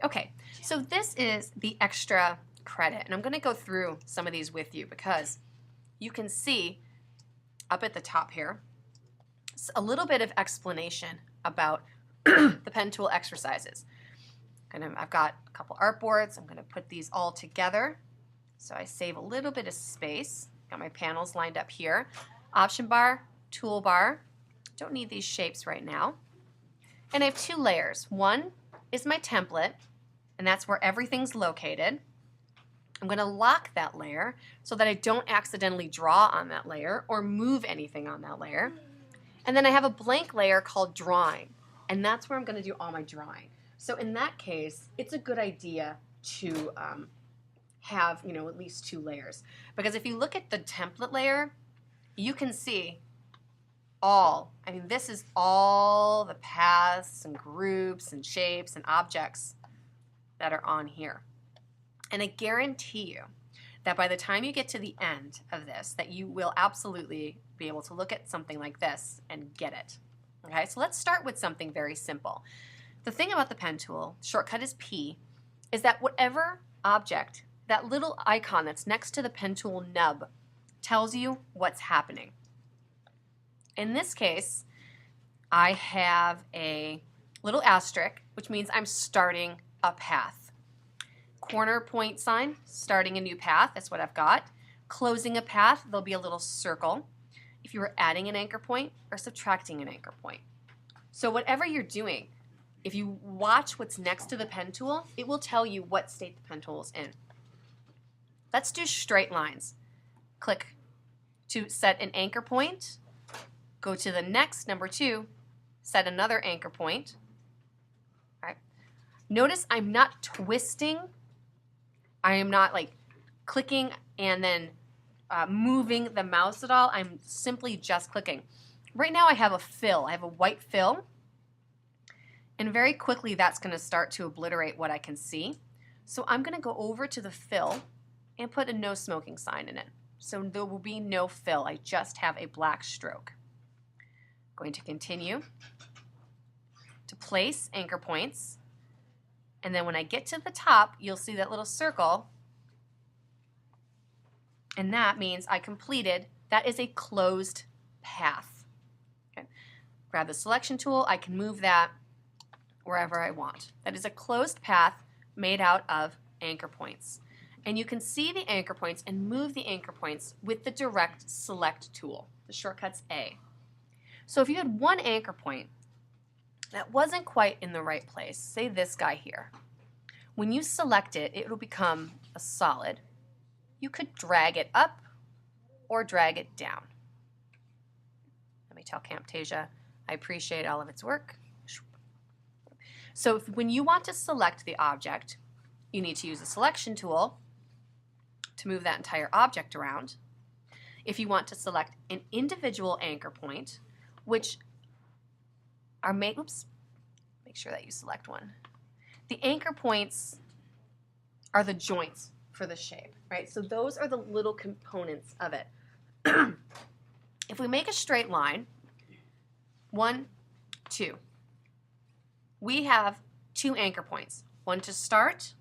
Okay, so this is the extra credit, and I'm going to go through some of these with you because you can see up at the top here a little bit of explanation about the pen tool exercises. I've got a couple artboards. I'm going to put these all together so I save a little bit of space. Got my panels lined up here. Option bar, toolbar. Don't need these shapes right now. And I have two layers. One is my template, and that's where everything's located. I'm going to lock that layer so that I don't accidentally draw on that layer or move anything on that layer. And then I have a blank layer called drawing, and that's where I'm going to do all my drawing. So in that case, it's a good idea to have, at least two layers. Because if you look at the template layer, you can see this is all the paths and groups and shapes and objects that are on here. And I guarantee you that by the time you get to the end of this, that you will absolutely be able to look at something like this and get it. Okay, so let's start with something very simple. The thing about the pen tool, shortcut is P, is that whatever object, that little icon that's next to the pen tool nub, tells you what's happening. In this case, I have a little asterisk, which means I'm starting a path. Corner point sign, starting a new path, that's what I've got. Closing a path, there'll be a little circle if you were adding an anchor point or subtracting an anchor point. So whatever you're doing, if you watch what's next to the pen tool, it will tell you what state the pen tool is in. Let's do straight lines. Click to set an anchor point. Go to the next, number 2, set another anchor point. All right. Notice I'm not twisting. I am not like clicking and then moving the mouse at all. I'm simply just clicking. Right now I have a fill. I have a white fill. And very quickly that's going to start to obliterate what I can see. So I'm going to go over to the fill and put a no smoking sign in it. So there will be no fill. I just have a black stroke. Going to continue to place anchor points, and then when I get to the top, you'll see that little circle, and that means I completed. That is a closed path. Okay. Grab the selection tool. I can move that wherever I want. That is a closed path made out of anchor points. And you can see the anchor points and move the anchor points with the direct select tool. The shortcut's A. So if you had one anchor point that wasn't quite in the right place, say this guy here, when you select it, it will become a solid. You could drag it up or drag it down. Let me tell Camtasia I appreciate all of its work. So when you want to select the object, you need to use the selection tool to move that entire object around. If you want to select an individual anchor point, which are made, make sure that you select one. The anchor points are the joints for the shape, right? So those are the little components of it. If we make a straight line, 1, 2, we have 2 anchor points, one to start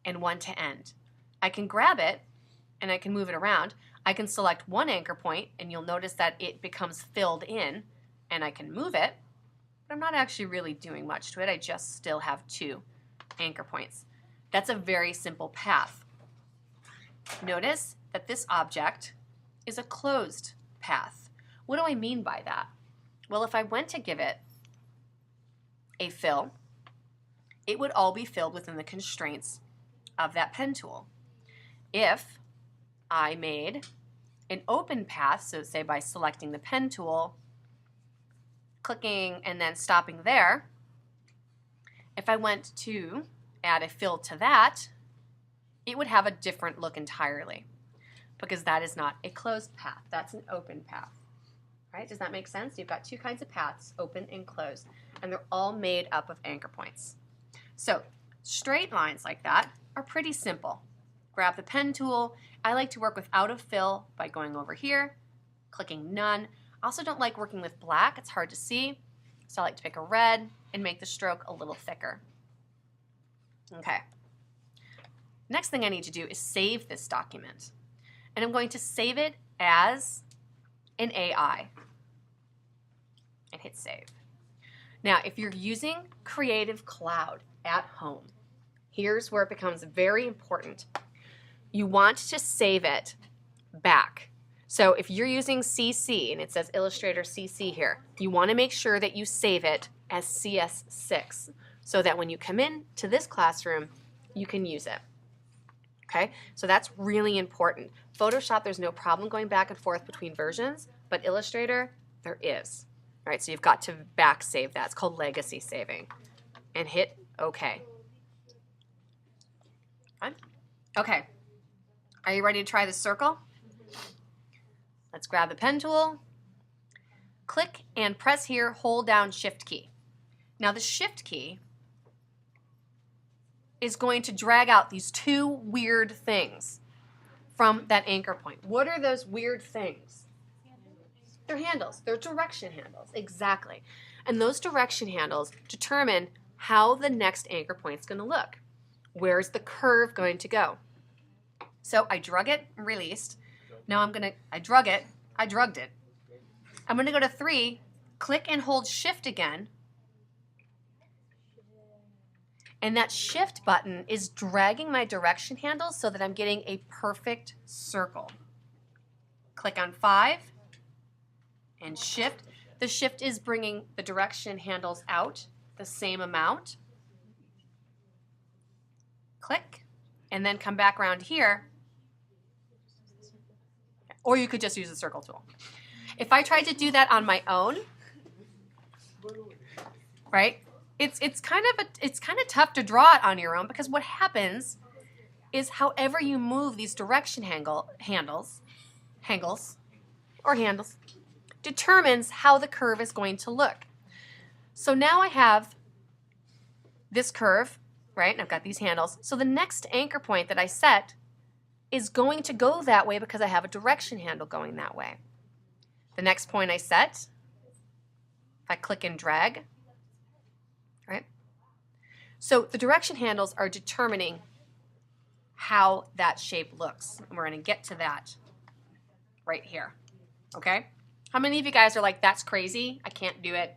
and one to end. I can grab it and I can move it around. I can select one anchor point and you'll notice that it becomes filled in and I can move it, but I'm not actually really doing much to it. I just still have 2 anchor points. That's a very simple path. Notice that this object is a closed path. What do I mean by that? Well, if I went to give it a fill, it would all be filled within the constraints of that pen tool. If I made an open path, so say by selecting the pen tool, clicking and then stopping there, if I went to add a fill to that, it would have a different look entirely because that is not a closed path, that's an open path. Right? Does that make sense? You've got 2 kinds of paths, open and closed, and they're all made up of anchor points. So straight lines like that are pretty simple. Grab the pen tool. I like to work without a fill by going over here, clicking none. I also don't like working with black, it's hard to see, so I like to pick a red and make the stroke a little thicker. Okay. Next thing I need to do is save this document. And I'm going to save it as an AI and hit save. Now, if you're using Creative Cloud at home, here's where it becomes very important. You want to save it back. So if you're using CC and it says Illustrator CC here, you want to make sure that you save it as CS6 so that when you come in to this classroom, you can use it. Okay, so that's really important. Photoshop, there's no problem going back and forth between versions, but Illustrator, there is. All right, so you've got to back save that. It's called legacy saving. And hit OK. Fine. Okay, are you ready to try the circle? Let's grab the pen tool. Click and press here, hold down Shift key. Now the Shift key is going to drag out these two weird things from that anchor point. What are those weird things? They're handles. They're direction handles. Exactly. And those direction handles determine how the next anchor point is going to look. Where's the curve going to go? So I drug it, released. Now I drugged it. I'm going to go to 3, click and hold Shift again. And that Shift button is dragging my direction handle so that I'm getting a perfect circle. Click on 5 and Shift. The Shift is bringing the direction handles out the same amount. Click, and then come back around here. Or you could just use the circle tool. If I tried to do that on my own, right? It's kind of tough to draw it on your own because what happens is however you move these direction handles determines how the curve is going to look. So now I have this curve, right? And I've got these handles. So the next anchor point that I set is going to go that way because I have a direction handle going that way. The next point I set, if I click and drag, right? So the direction handles are determining how that shape looks. And we're going to get to that right here, okay? How many of you guys are like, that's crazy, I can't do it?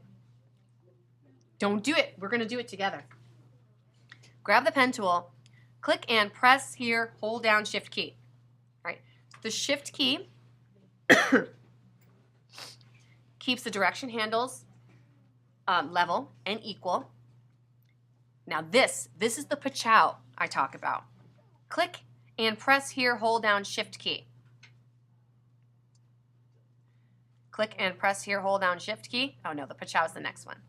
Don't do it. We're going to do it together. Grab the pen tool, click and press here, hold down Shift key, right? The Shift key keeps the direction handles level and equal. Now this is the Pachow I talk about. Click and press here, hold down Shift key. Click and press here, hold down Shift key. Oh no, the Pachow is the next one.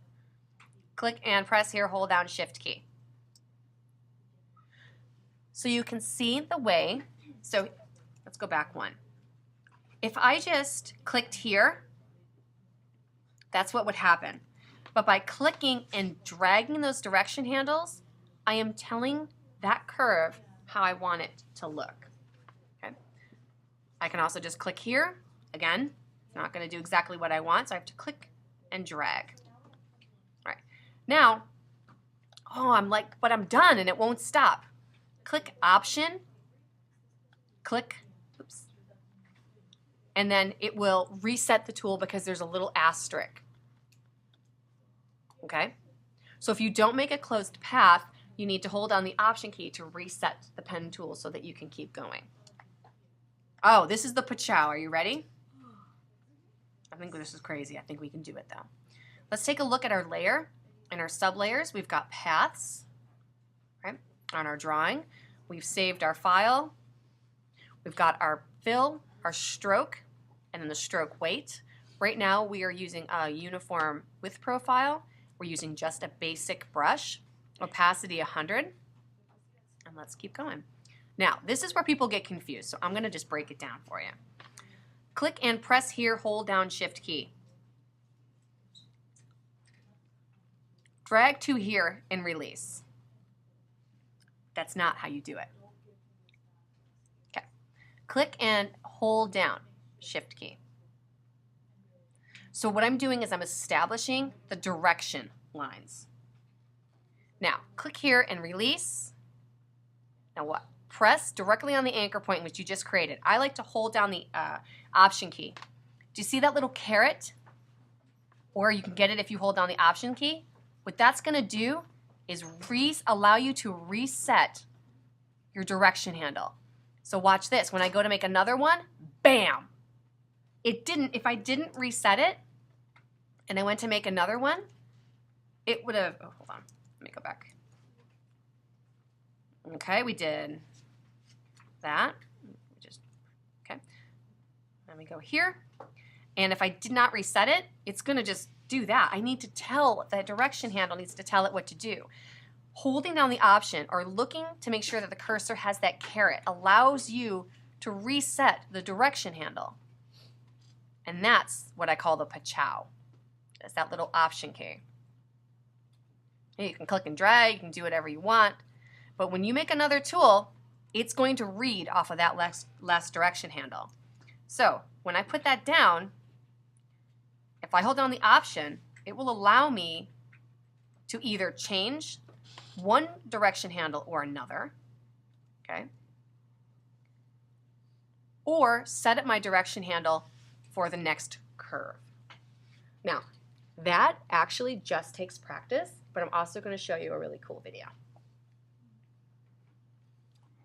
Click and press here, hold down Shift key. So you can see the way, so let's go back one. If I just clicked here, that's what would happen. But by clicking and dragging those direction handles, I am telling that curve how I want it to look. Okay. I can also just click here. Again, it's not going to do exactly what I want, so I have to click and drag. All right. Now, I'm like, but I'm done and it won't stop. Click Option, click, oops, and then it will reset the tool because there's a little asterisk. Okay? So if you don't make a closed path, you need to hold down the Option key to reset the pen tool so that you can keep going. Oh, this is the Pachow. Are you ready? I think this is crazy. I think we can do it though. Let's take a look at our layer and our sublayers. We've got paths, right, on our drawing. We've saved our file. We've got our fill, our stroke, and then the stroke weight. Right now we are using a uniform width profile. We're using just a basic brush, opacity 100, and let's keep going. Now, this is where people get confused, so I'm going to just break it down for you. Click and press here, hold down Shift key. Drag to here and release. That's not how you do it. Okay. Click and hold down Shift key. So what I'm doing is I'm establishing the direction lines. Now, click here and release. Now what? Press directly on the anchor point which you just created. I like to hold down the Option key. Do you see that little caret? Or you can get it if you hold down the Option key. What that's going to do is allow you to reset your direction handle. So watch this. When I go to make another one, bam! If I didn't reset it and I went to make another one, it would have, oh, hold on, let me go back. Okay, we did that. Okay. Let me go here. And if I did not reset it, it's going to just do that. I need to tell, the direction handle needs to tell it what to do. Holding down the Option or looking to make sure that the cursor has that caret allows you to reset the direction handle. And that's what I call the PACHOW. That's that little Option key. You can click and drag, you can do whatever you want. But when you make another tool, it's going to read off of that last direction handle. So when I put that down, if I hold down the Option, it will allow me to either change one direction handle or another, okay? Or set up my direction handle for the next curve. Now, that actually just takes practice, but I'm also going to show you a really cool video.